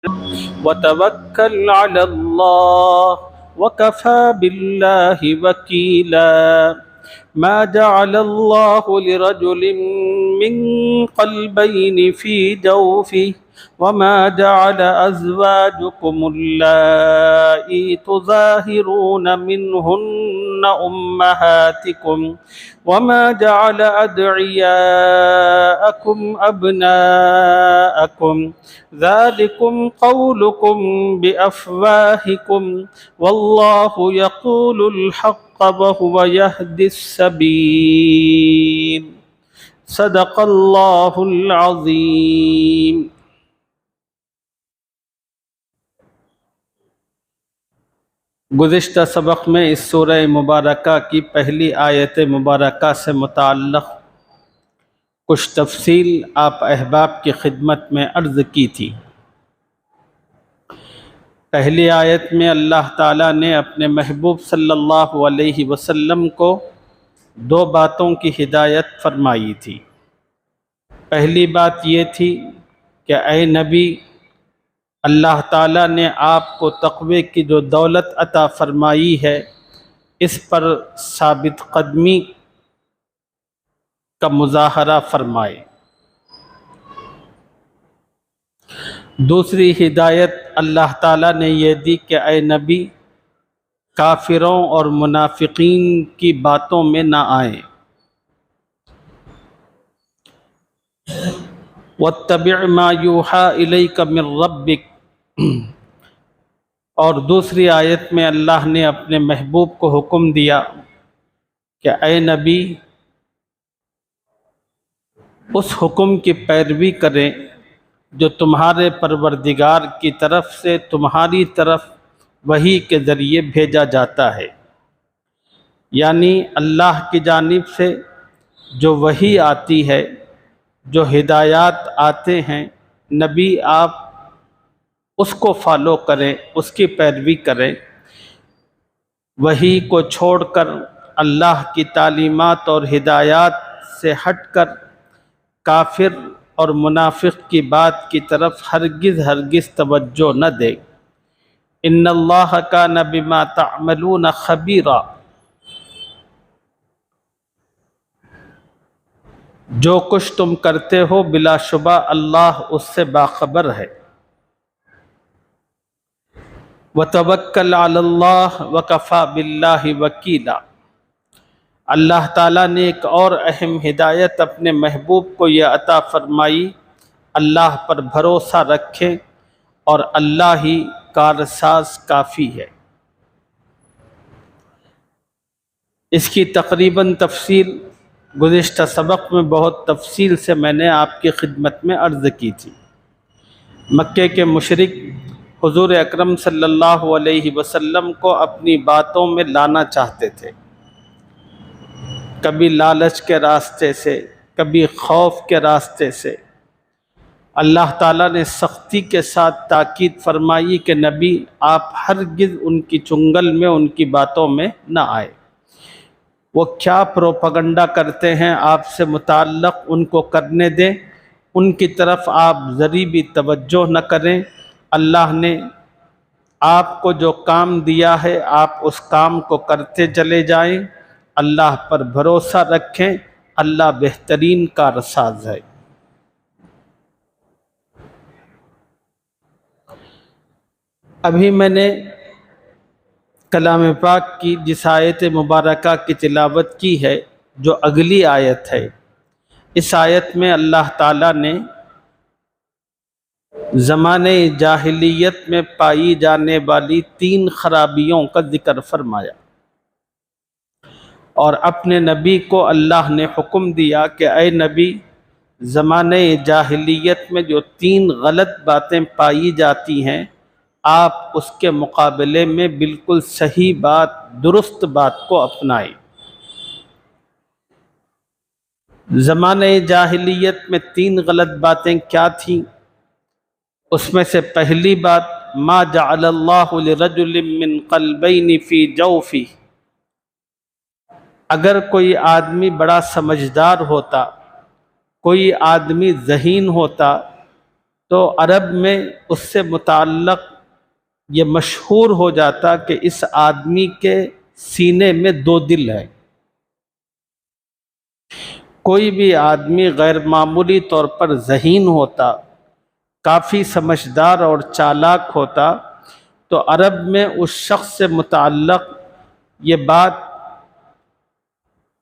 وتوكل على الله وكفى بالله وكيلا. ما جعل الله لرجل من قلبين في جوفه وما جعل أزواجكم اللائي تظاهرون منهن أمهاتكم وما جعل أدعياءكم أبناءكم ذلكم قولكم بأفواهكم والله يقول الحق وهو يهدي السبيل. صدق اللہ العظیم. گزشتہ سبق میں اس سورہ مبارکہ کی پہلی آیت مبارکہ سے متعلق کچھ تفصیل آپ احباب کی خدمت میں عرض کی تھی. پہلی آیت میں اللہ تعالیٰ نے اپنے محبوب صلی اللہ علیہ وسلم کو دو باتوں کی ہدایت فرمائی تھی. پہلی بات یہ تھی کہ اے نبی، اللہ تعالیٰ نے آپ کو تقوی کی جو دولت عطا فرمائی ہے اس پر ثابت قدمی کا مظاہرہ فرمائے. دوسری ہدایت اللہ تعالیٰ نے یہ دی کہ اے نبی، کافروں اور منافقین کی باتوں میں نہ آئیں. وَاتَّبِعْ مَا يُوحَىٰ إِلَيْكَ مِن رَّبِّكَ. اور دوسری آیت میں اللہ نے اپنے محبوب کو حکم دیا کہ اے نبی، اس حکم کی پیروی کریں جو تمہارے پروردگار کی طرف سے تمہاری طرف وحی کے ذریعے بھیجا جاتا ہے. یعنی اللہ کی جانب سے جو وحی آتی ہے، جو ہدایات آتے ہیں، نبی آپ اس کو فالو کریں، اس کی پیروی کریں. وحی کو چھوڑ کر اللہ کی تعلیمات اور ہدایات سے ہٹ کر کافر اور منافق کی بات کی طرف ہرگز توجہ نہ دے. ان اللہ کان بما تعملون خبیرا. جو کچھ تم کرتے ہو بلا شبہ اللہ اس سے باخبر ہے. وتوکل علی اللہ وکفی باللہ وکیلا. اللہ تعالیٰ نے ایک اور اہم ہدایت اپنے محبوب کو یہ عطا فرمائی، اللہ پر بھروسہ رکھیں اور اللہ ہی کارساز کافی ہے. اس کی تقریباً تفصیل گزشتہ سبق میں بہت تفصیل سے میں نے آپ کی خدمت میں عرض کی تھی. مکے کے مشرک حضور اکرم صلی اللہ علیہ وسلم کو اپنی باتوں میں لانا چاہتے تھے، کبھی لالچ کے راستے سے، کبھی خوف کے راستے سے. اللہ تعالیٰ نے سختی کے ساتھ تاکید فرمائی کہ نبی آپ ہرگز ان کی چنگل میں، ان کی باتوں میں نہ آئے. وہ کیا پروپیگنڈا کرتے ہیں آپ سے متعلق ان کو کرنے دیں، ان کی طرف آپ ذری بھی توجہ نہ کریں. اللہ نے آپ کو جو کام دیا ہے آپ اس کام کو کرتے چلے جائیں. اللہ پر بھروسہ رکھیں، اللہ بہترین کارساز ہے. ابھی میں نے کلام پاک کی جس آیت مبارکہ کی تلاوت کی ہے، جو اگلی آیت ہے، اس آیت میں اللہ تعالیٰ نے زمانے جاہلیت میں پائی جانے والی 3 خرابیوں کا ذکر فرمایا، اور اپنے نبی کو اللہ نے حکم دیا کہ اے نبی، زمانے جاہلیت میں جو 3 غلط باتیں پائی جاتی ہیں آپ اس کے مقابلے میں بالکل صحیح بات، درست بات کو اپنائیں. زمانے جاہلیت میں 3 غلط باتیں کیا تھیں؟ اس میں سے پہلی بات، ما جعل اللہ لرجل من قلبین فی جوفہ. اگر کوئی آدمی بڑا سمجھدار ہوتا، کوئی آدمی ذہین ہوتا، تو عرب میں اس سے متعلق یہ مشہور ہو جاتا کہ اس آدمی کے سینے میں دو دل ہیں۔ کوئی بھی آدمی غیر معمولی طور پر ذہین ہوتا، کافی سمجھدار اور چالاک ہوتا، تو عرب میں اس شخص سے متعلق یہ بات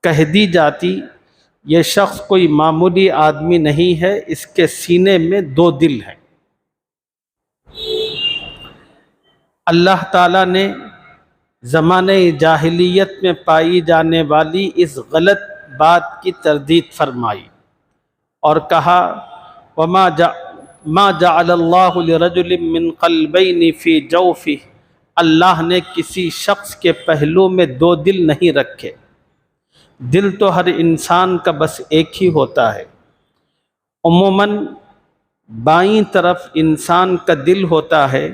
کہہ دی جاتی، یہ شخص کوئی معمولی آدمی نہیں ہے، اس کے سینے میں دو دل ہیں۔ اللہ تعالیٰ نے زمانہ جاہلیت میں پائی جانے والی اس غلط بات کی تردید فرمائی اور کہا ما جعل اللہ لرجل من قلبین فی جوفہ، اللہ نے کسی شخص کے پہلو میں دو دل نہیں رکھے۔ دل تو ہر انسان کا بس ایک ہی ہوتا ہے۔ عموماً بائیں طرف انسان کا دل ہوتا ہے،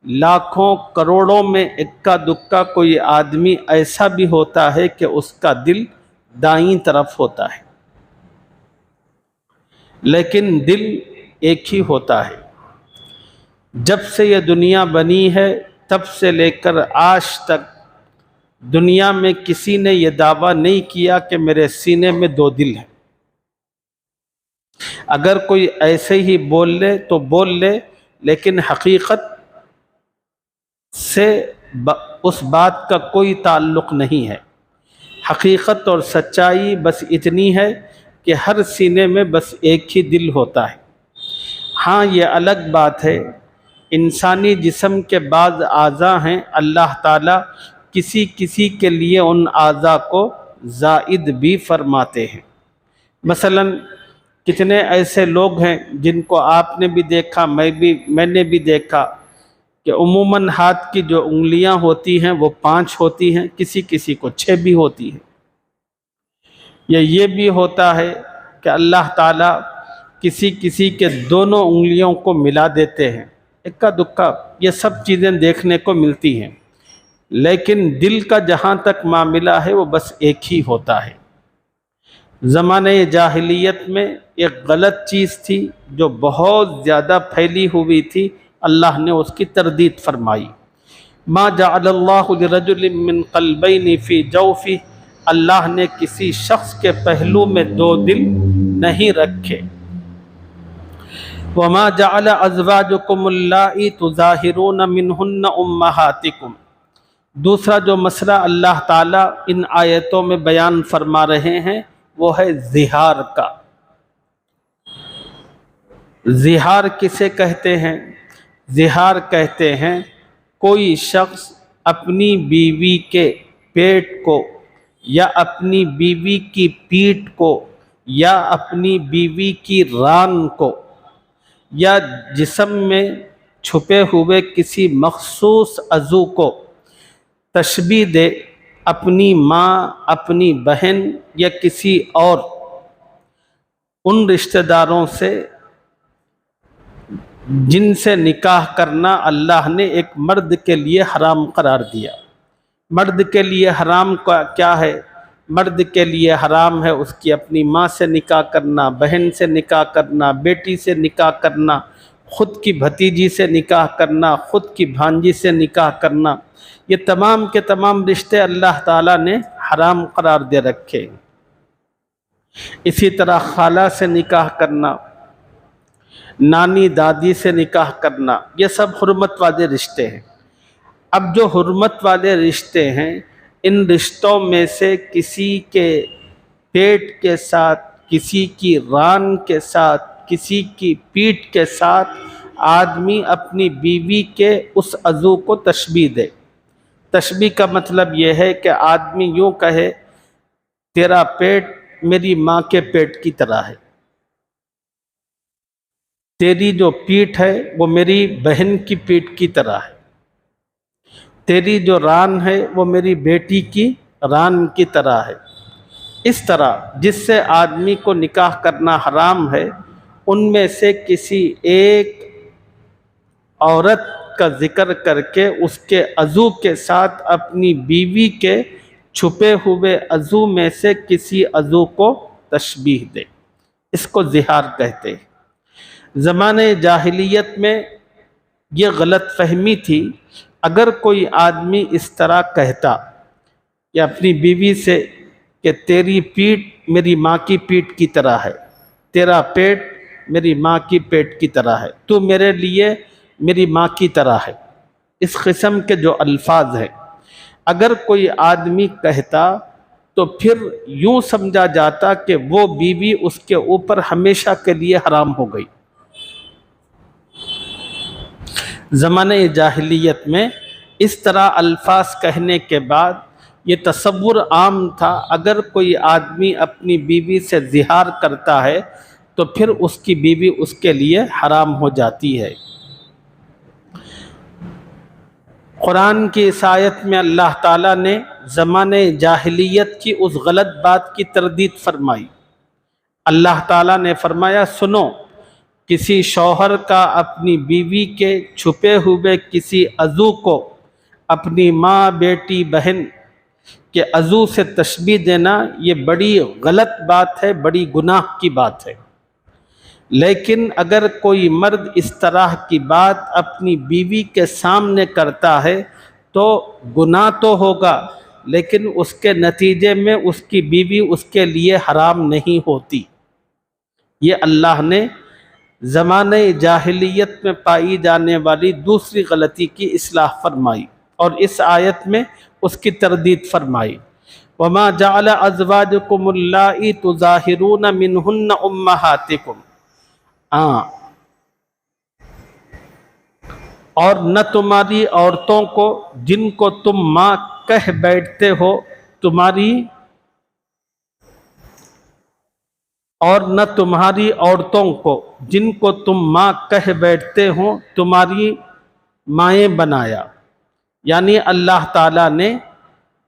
لاکھوں کروڑوں میں اکا دکا کوئی آدمی ایسا بھی ہوتا ہے کہ اس کا دل دائیں طرف ہوتا ہے، لیکن دل ایک ہی ہوتا ہے۔ جب سے یہ دنیا بنی ہے تب سے لے کر آج تک دنیا میں کسی نے یہ دعویٰ نہیں کیا کہ میرے سینے میں دو دل ہیں۔ اگر کوئی ایسے ہی بول لے تو بول لے، لیکن حقیقت سے اس بات کا کوئی تعلق نہیں ہے۔ حقیقت اور سچائی بس اتنی ہے کہ ہر سینے میں بس ایک ہی دل ہوتا ہے۔ ہاں یہ الگ بات ہے، انسانی جسم کے بعض اعضاء ہیں، اللہ تعالیٰ کسی کسی کے لیے ان اعضاء کو زائد بھی فرماتے ہیں۔ مثلا کتنے ایسے لوگ ہیں جن کو آپ نے بھی دیکھا، میں نے بھی دیکھا کہ عموماً ہاتھ کی جو انگلیاں ہوتی ہیں وہ 5 ہوتی ہیں، کسی کسی کو 6 بھی ہوتی ہیں۔ یہ بھی ہوتا ہے کہ اللہ تعالیٰ کسی کسی کے دونوں انگلیوں کو ملا دیتے ہیں، اکا دکا یہ سب چیزیں دیکھنے کو ملتی ہیں، لیکن دل کا جہاں تک معاملہ ہے وہ بس ایک ہی ہوتا ہے۔ زمانہ جاہلیت میں ایک غلط چیز تھی جو بہت زیادہ پھیلی ہوئی تھی، اللہ نے اس کی تردید فرمائی۔ ما جعل اللہ لرجل من قلبین فی جوفہ، اللہ نے کسی شخص کے پہلو میں دو دل نہیں رکھے۔ وما جعل ازواجکم اللائی تظاہرون منہن امہاتکم، دوسرا جو مسئلہ اللہ تعالیٰ ان آیتوں میں بیان فرما رہے ہیں وہ ہے زہار کا۔ زہار کسے کہتے ہیں؟ زہار کہتے ہیں کوئی شخص اپنی بیوی کے پیٹ کو یا اپنی بیوی کی پیٹھ کو یا اپنی بیوی کی ران کو یا جسم میں چھپے ہوئے کسی مخصوص عضو کو تشبیہ دے اپنی ماں، اپنی بہن یا کسی اور ان رشتہ داروں سے جن سے نکاح کرنا اللہ نے ایک مرد کے لیے حرام قرار دیا۔ مرد کے لیے حرام کیا ہے؟ مرد کے لیے حرام ہے اس کی اپنی ماں سے نکاح کرنا، بہن سے نکاح کرنا، بیٹی سے نکاح کرنا، خود کی بھتیجی سے نکاح کرنا، خود کی بھانجی سے نکاح کرنا، یہ تمام کے تمام رشتے اللہ تعالیٰ نے حرام قرار دے رکھے۔ اسی طرح خالہ سے نکاح کرنا، نانی دادی سے نکاح کرنا، یہ سب حرمت والے رشتے ہیں۔ اب جو حرمت والے رشتے ہیں، ان رشتوں میں سے کسی کے پیٹ کے ساتھ، کسی کی ران کے ساتھ، کسی کی پیٹھ کے ساتھ آدمی اپنی بیوی کے اس عضو کو تشبیہ دے۔ تشبیہ کا مطلب یہ ہے کہ آدمی یوں کہے تیرا پیٹ میری ماں کے پیٹ کی طرح ہے، تیری جو پیٹھ ہے وہ میری بہن کی پیٹھ کی طرح ہے، تیری جو ران ہے وہ میری بیٹی کی ران کی طرح ہے۔ اس طرح جس سے آدمی کو نکاح کرنا حرام ہے، ان میں سے کسی ایک عورت کا ذکر کر کے اس کے عضو کے ساتھ اپنی بیوی کے چھپے ہوئے عضو میں سے کسی عضو کو تشبیہ دے، اس کو زہار کہتے ہیں۔ زمانے جاہلیت میں یہ غلط فہمی تھی، اگر کوئی آدمی اس طرح کہتا کہ اپنی بیوی سے کہ تیری پیٹھ میری ماں کی پیٹھ کی طرح ہے، تیرا پیٹ میری ماں کی پیٹ کی طرح ہے، تو میرے لیے میری ماں کی طرح ہے، اس قسم کے جو الفاظ ہیں اگر کوئی آدمی کہتا تو پھر یوں سمجھا جاتا کہ وہ بیوی اس کے اوپر ہمیشہ کے لیے حرام ہو گئی۔ زمانہ جاہلیت میں اس طرح الفاظ کہنے کے بعد یہ تصور عام تھا، اگر کوئی آدمی اپنی بیوی سے زہار کرتا ہے تو پھر اس کی بیوی اس کے لیے حرام ہو جاتی ہے۔ قرآن کی اس آیت میں اللہ تعالیٰ نے زمانہ جاہلیت کی اس غلط بات کی تردید فرمائی۔ اللہ تعالیٰ نے فرمایا، سنو، کسی شوہر کا اپنی بیوی کے چھپے ہوئے کسی عضو کو اپنی ماں، بیٹی، بہن کے عضو سے تشبیہ دینا یہ بڑی غلط بات ہے، بڑی گناہ کی بات ہے۔ لیکن اگر کوئی مرد اس طرح کی بات اپنی بیوی کے سامنے کرتا ہے تو گناہ تو ہوگا، لیکن اس کے نتیجے میں اس کی بیوی اس کے لیے حرام نہیں ہوتی۔ یہ اللہ نے زمانہ جاہلیت میں پائی جانے والی دوسری غلطی کی اصلاح فرمائی اور اس آیت میں اس کی تردید فرمائی۔ وَمَا جَعَلَ أَزْوَاجُكُمُ اللَّائِي تُظَاهِرُونَ مِنْهُنَّ أُمَّهَاتِكُمْ، اور نہ تمہاری عورتوں کو جن کو تم ماں کہہ بیٹھتے ہو تمہاری عورتوں کو جن کو تم ماں کہہ بیٹھتے ہو تمہاری مائیں بنایا، یعنی اللہ تعالیٰ نے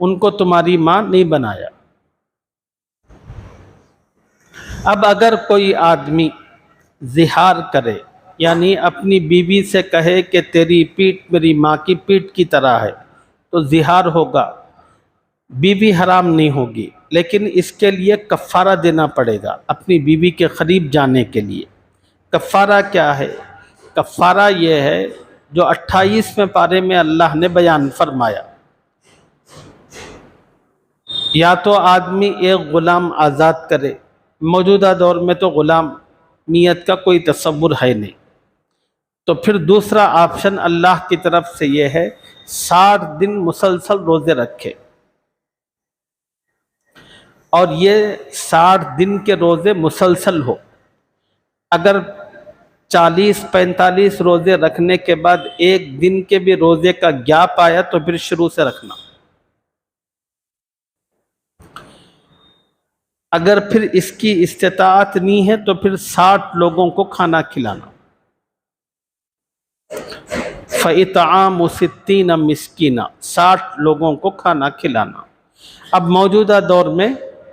ان کو تمہاری ماں نہیں بنایا۔ اب اگر کوئی آدمی زہار کرے، یعنی اپنی بیوی سے کہے کہ تیری پیٹھ میری ماں کی پیٹھ کی طرح ہے، تو زہار ہوگا، بیوی حرام نہیں ہوگی، لیکن اس کے لیے کفارہ دینا پڑے گا اپنی بیوی کے قریب جانے کے لیے۔ کفارہ کیا ہے؟ کفارہ یہ ہے جو 28ویں پارے میں اللہ نے بیان فرمایا، یا تو آدمی ایک غلام آزاد کرے، موجودہ دور میں تو غلامیت کا کوئی تصور ہے نہیں، تو پھر دوسرا آپشن اللہ کی طرف سے یہ ہے 60 دن مسلسل روزے رکھے، اور یہ 60 دن کے روزے مسلسل ہو۔ اگر 40-45 روزے رکھنے کے بعد ایک دن کے بھی روزے کا گیپ آیا تو پھر شروع سے رکھنا۔ اگر پھر اس کی استطاعت نہیں ہے تو پھر 60 لوگوں کو کھانا کھلانا۔ فَإِطْعَامُ 60 مِسْكِينًا، 60 لوگوں کو کھانا کھلانا۔ اب موجودہ دور میں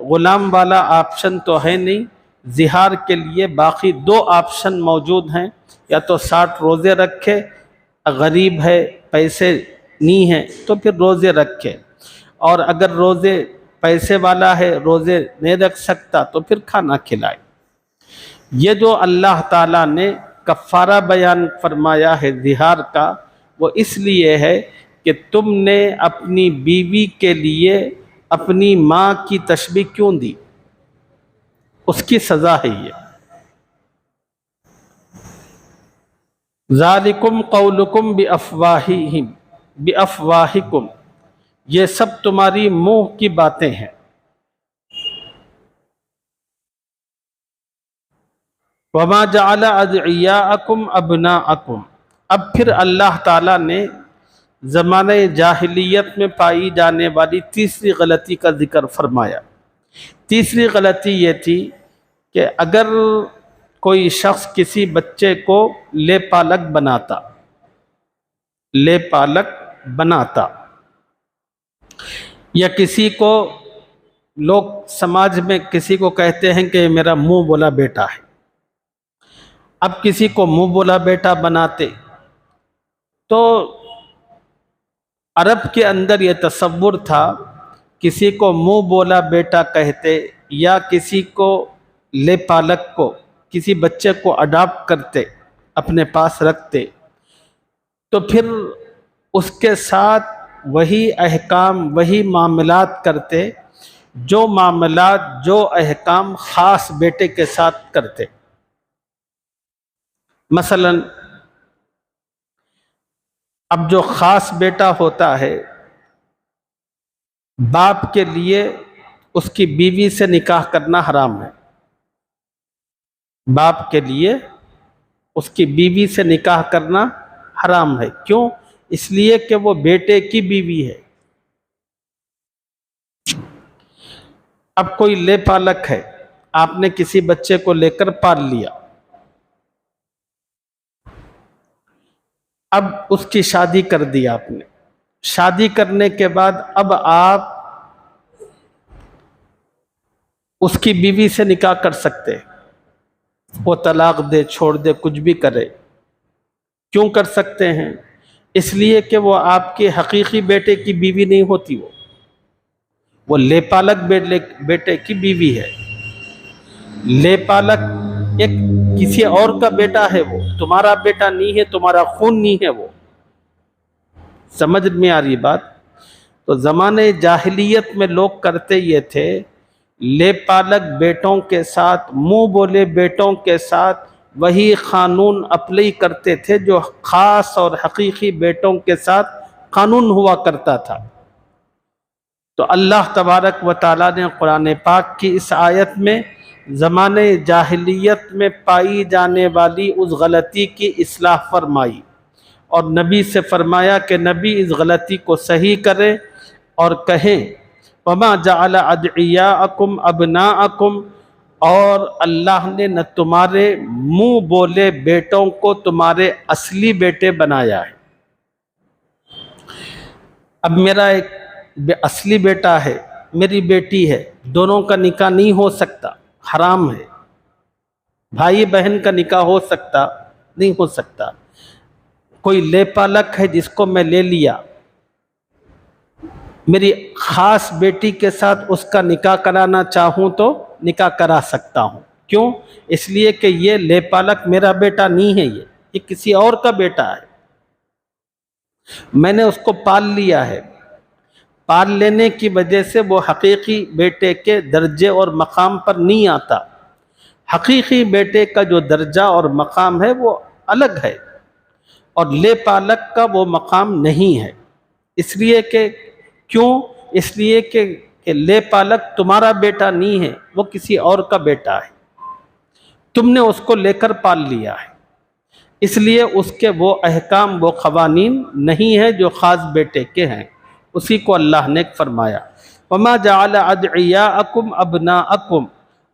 غلام والا آپشن تو ہے نہیں، زہار کے لیے باقی 2 آپشن موجود ہیں، یا تو 60 روزے رکھے، غریب ہے پیسے نہیں ہیں تو پھر روزے رکھے، اور اگر روزے پیسے والا ہے روزے نہیں رکھ سکتا تو پھر کھانا کھلائے۔ یہ جو اللہ تعالیٰ نے کفارہ بیان فرمایا ہے زہار کا، وہ اس لیے ہے کہ تم نے اپنی بیوی کے لیے اپنی ماں کی تشبیہ کیوں دی، اس کی سزا ہے یہ۔ ذالکم قولکم بافواہکم، یہ سب تمہاری منہ کی باتیں ہیں۔ وما جعل ادعیاءکم ابناءکم، اب پھر اللہ تعالیٰ نے زمانہ جاہلیت میں پائی جانے والی تیسری غلطی کا ذکر فرمایا۔ تیسری غلطی یہ تھی کہ اگر کوئی شخص کسی بچے کو لے پالک بناتا یا کسی کو لوگ سماج میں کسی کو کہتے ہیں کہ میرا منہ بولا بیٹا ہے، اب کسی کو منہ بولا بیٹا بناتے تو عرب کے اندر یہ تصور تھا، کسی کو منہ بولا بیٹا کہتے یا کسی کو لے پالک کو کسی بچے کو اڈاپٹ کرتے، اپنے پاس رکھتے، تو پھر اس کے ساتھ وہی احکام، وہی معاملات کرتے جو معاملات، جو احکام خاص بیٹے کے ساتھ کرتے۔ مثلا اب جو خاص بیٹا ہوتا ہے، باپ کے لیے اس کی بیوی سے نکاح کرنا حرام ہے۔ باپ کے لیے اس کی بیوی سے نکاح کرنا حرام ہے۔ کیوں؟ اس لیے کہ وہ بیٹے کی بیوی ہے۔ اب کوئی لے پالک ہے، آپ نے کسی بچے کو لے کر پال لیا، اب اس کی شادی کر دی آپ نے۔ شادی کرنے کے بعد اب آپ اس کی بیوی سے نکاح کر سکتے، وہ طلاق دے، چھوڑ دے، کچھ بھی کرے۔ کیوں کر سکتے ہیں؟ اس لیے کہ وہ آپ کے حقیقی بیٹے کی بیوی نہیں ہوتی، وہ لے پالک بیٹے کی بیوی ہے۔ لے پالک ایک کسی اور کا بیٹا ہے، وہ تمہارا بیٹا نہیں ہے، تمہارا خون نہیں ہے وہ۔ سمجھ میں آ رہی بات؟ تو زمانے جاہلیت میں لوگ کرتے یہ تھے، لے پالک بیٹوں کے ساتھ، منہ بولے بیٹوں کے ساتھ وہی قانون اپلائی کرتے تھے جو خاص اور حقیقی بیٹوں کے ساتھ قانون ہوا کرتا تھا۔ تو اللہ تبارک و تعالیٰ نے قرآن پاک کی اس آیت میں زمانے جاہلیت میں پائی جانے والی اس غلطی کی اصلاح فرمائی، اور نبی سے فرمایا کہ نبی اس غلطی کو صحیح کرے اور کہیں وَمَا جَعَلَ أَدْعِيَاءَكُمْ أَبْنَاءَكُمْ، اور اللہ نے نہ تمہارے منہ بولے بیٹوں کو تمہارے اصلی بیٹے بنایا ہے۔ اب میرا ایک اصلی بیٹا ہے، میری بیٹی ہے، دونوں کا نکاح نہیں ہو سکتا، حرام ہے۔ بھائی بہن کا نکاح ہو سکتا؟ نہیں ہو سکتا۔ کوئی لے پالک ہے جس کو میں لے لیا، میری خاص بیٹی کے ساتھ اس کا نکاح کرانا چاہوں تو نکاح کرا سکتا ہوں۔ کیوں؟ اس لیے کہ یہ لے پالک میرا بیٹا نہیں ہے، یہ کسی اور کا بیٹا ہے، میں نے اس کو پال لیا ہے۔ پال لینے کی وجہ سے وہ حقیقی بیٹے کے درجے اور مقام پر نہیں آتا۔ حقیقی بیٹے کا جو درجہ اور مقام ہے وہ الگ ہے، اور لے پالک کا وہ مقام نہیں ہے۔ اس لیے کہ کیوں؟ اس لیے کہ لے پالک تمہارا بیٹا نہیں ہے، وہ کسی اور کا بیٹا ہے، تم نے اس کو لے کر پال لیا ہے، اس لیے اس کے وہ احکام، وہ قوانین نہیں ہیں جو خاص بیٹے کے ہیں۔ اسی کو اللہ نے فرمایا وَمَا جَعَلَ أَدْعِيَاءَكُمْ أَبْنَاءَكُمْ،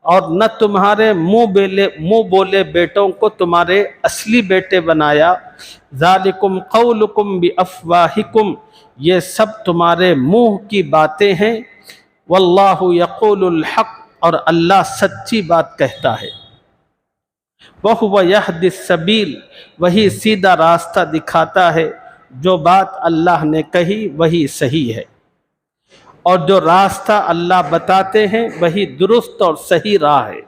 اور نہ تمہارے منہ بولے بیٹوں کو تمہارے اصلی بیٹے بنایا۔ ذَلِكُمْ قَوْلُكُمْ بِأَفْوَاهِكُمْ، یہ سب تمہارے منہ کی باتیں ہیں۔ وَاللَّهُ يَقُولُ الْحَقَّ، اور اللہ سچی بات کہتا ہے۔ وَهُوَ يَهْدِي السَّبِيلَ، وہی سیدھا راستہ دکھاتا ہے۔ جو بات اللہ نے کہی وہی صحیح ہے، اور جو راستہ اللہ بتاتے ہیں وہی درست اور صحیح راہ ہے۔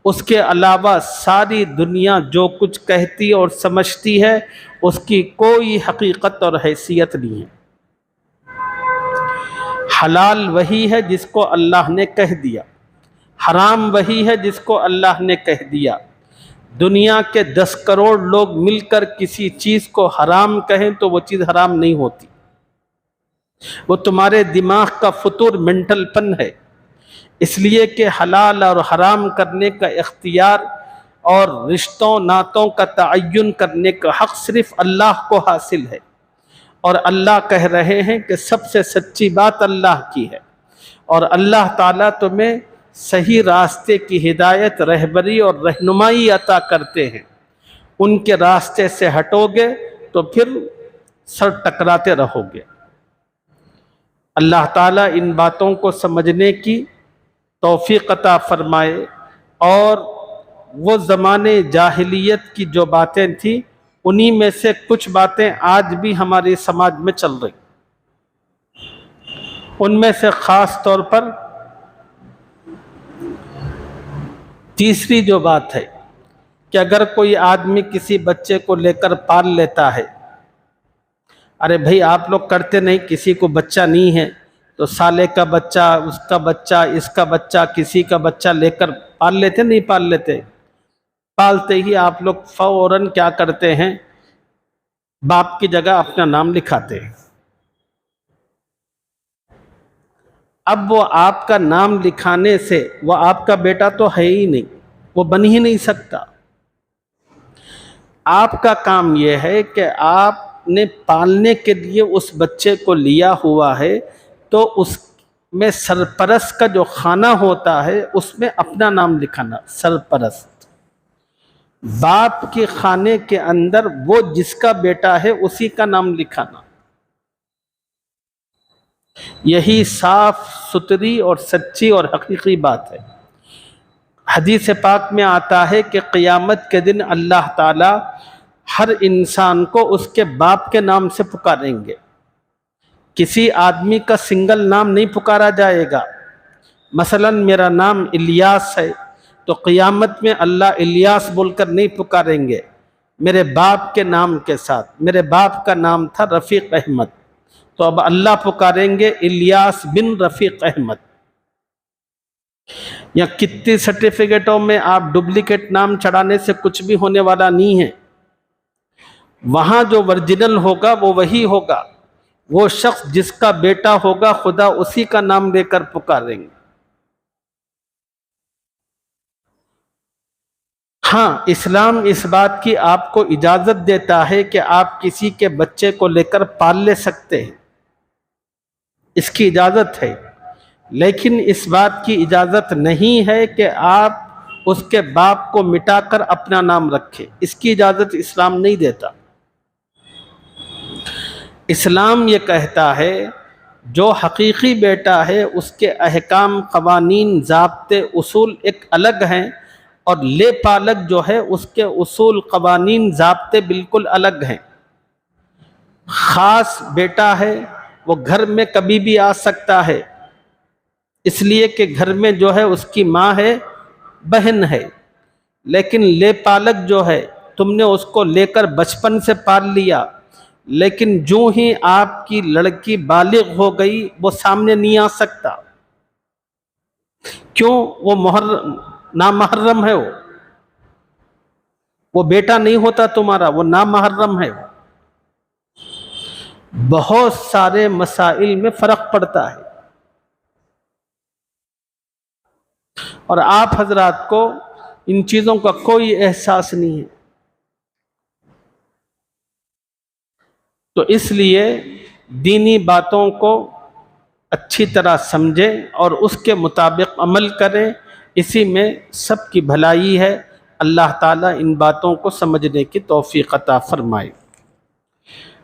اس کے علاوہ ساری دنیا جو کچھ کہتی اور سمجھتی ہے اس کی کوئی حقیقت اور حیثیت نہیں ہے۔ حلال وہی ہے جس کو اللہ نے کہہ دیا، حرام وہی ہے جس کو اللہ نے کہہ دیا۔ دنیا کے 10 کروڑ لوگ مل کر کسی چیز کو حرام کہیں تو وہ چیز حرام نہیں ہوتی، وہ تمہارے دماغ کا فطور، مینٹل پن ہے۔ اس لیے کہ حلال اور حرام کرنے کا اختیار اور رشتوں ناتوں کا تعین کرنے کا حق صرف اللہ کو حاصل ہے، اور اللہ کہہ رہے ہیں کہ سب سے سچی بات اللہ کی ہے، اور اللہ تعالیٰ تمہیں صحیح راستے کی ہدایت، رہبری اور رہنمائی عطا کرتے ہیں۔ ان کے راستے سے ہٹو گے تو پھر سر ٹکراتے رہو گے۔ اللہ تعالیٰ ان باتوں کو سمجھنے کی توفیق عطا فرمائے، اور وہ زمانے جاہلیت کی جو باتیں تھیں انہی میں سے کچھ باتیں آج بھی ہماری سماج میں چل رہی۔ ان میں سے خاص طور پر تیسری جو بات ہے کہ اگر کوئی آدمی کسی بچے کو لے کر پال لیتا ہے، ارے بھائی آپ لوگ کرتے نہیں، کسی کو بچہ نہیں ہے تو سالے کا بچہ، اس کا بچہ، اس کا بچہ، کسی کا بچہ لے کر پال لیتے نہیں پال لیتے؟ پالتے ہی آپ لوگ فوراً کیا کرتے ہیں؟ باپ کی جگہ اپنا نام لکھاتے ہیں۔ اب وہ آپ کا نام لکھانے سے وہ آپ کا بیٹا تو ہے ہی نہیں، وہ بن ہی نہیں سکتا۔ آپ کا کام یہ ہے کہ آپ نے پالنے کے لیے اس بچے کو لیا ہوا ہے، تو اس میں سرپرست کا جو خانہ ہوتا ہے اس میں اپنا نام لکھانا، سرپرست۔ باپ کے خانے کے اندر وہ جس کا بیٹا ہے اسی کا نام لکھانا۔ یہی صاف ستھری اور سچی اور حقیقی بات ہے۔ حدیث پاک میں آتا ہے کہ قیامت کے دن اللہ تعالی ہر انسان کو اس کے باپ کے نام سے پکاریں گے۔ کسی آدمی کا سنگل نام نہیں پکارا جائے گا۔ مثلا میرا نام الیاس ہے تو قیامت میں اللہ الیاس بول کر نہیں پکاریں گے، میرے باپ کے نام کے ساتھ۔ میرے باپ کا نام تھا رفیق احمد، تو اب اللہ پکاریں گے الیاس بن رفیق احمد۔ یا کتنی سرٹیفکیٹوں میں آپ ڈپلیکیٹ نام چڑھانے سے کچھ بھی ہونے والا نہیں ہے۔ وہاں جو ورجنل ہوگا وہ وہی ہوگا، وہ شخص جس کا بیٹا ہوگا خدا اسی کا نام لے کر پکاریں گے۔ ہاں، اسلام اس بات کی آپ کو اجازت دیتا ہے کہ آپ کسی کے بچے کو لے کر پال لے سکتے ہیں، اس کی اجازت ہے، لیکن اس بات کی اجازت نہیں ہے کہ آپ اس کے باپ کو مٹا کر اپنا نام رکھیں۔ اس کی اجازت اسلام نہیں دیتا۔ اسلام یہ کہتا ہے جو حقیقی بیٹا ہے اس کے احکام، قوانین، ضابطے، اصول ایک الگ ہیں، اور لے پالک جو ہے اس کے اصول، قوانین، ضابطے بالکل الگ ہیں۔ خاص بیٹا ہے، وہ گھر میں کبھی بھی آ سکتا ہے، اس لیے کہ گھر میں جو ہے اس کی ماں ہے، بہن ہے۔ لیکن لے پالک جو ہے تم نے اس کو لے کر بچپن سے پال لیا، لیکن جو ہی آپ کی لڑکی بالغ ہو گئی وہ سامنے نہیں آ سکتا۔ کیوں؟ وہ نامحرم ہے، وہ بیٹا نہیں ہوتا تمہارا، وہ نامحرم ہے۔ بہت سارے مسائل میں فرق پڑتا ہے، اور آپ حضرات کو ان چیزوں کا کوئی احساس نہیں ہے۔ تو اس لیے دینی باتوں کو اچھی طرح سمجھیں اور اس کے مطابق عمل کریں، اسی میں سب کی بھلائی ہے۔ اللہ تعالیٰ ان باتوں کو سمجھنے کی توفیق عطا فرمائے۔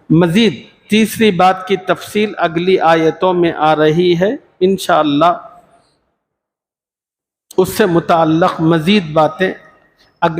مزید تیسری بات کی تفصیل اگلی آیتوں میں آ رہی ہے، انشاءاللہ اس سے متعلق مزید باتیں اگلی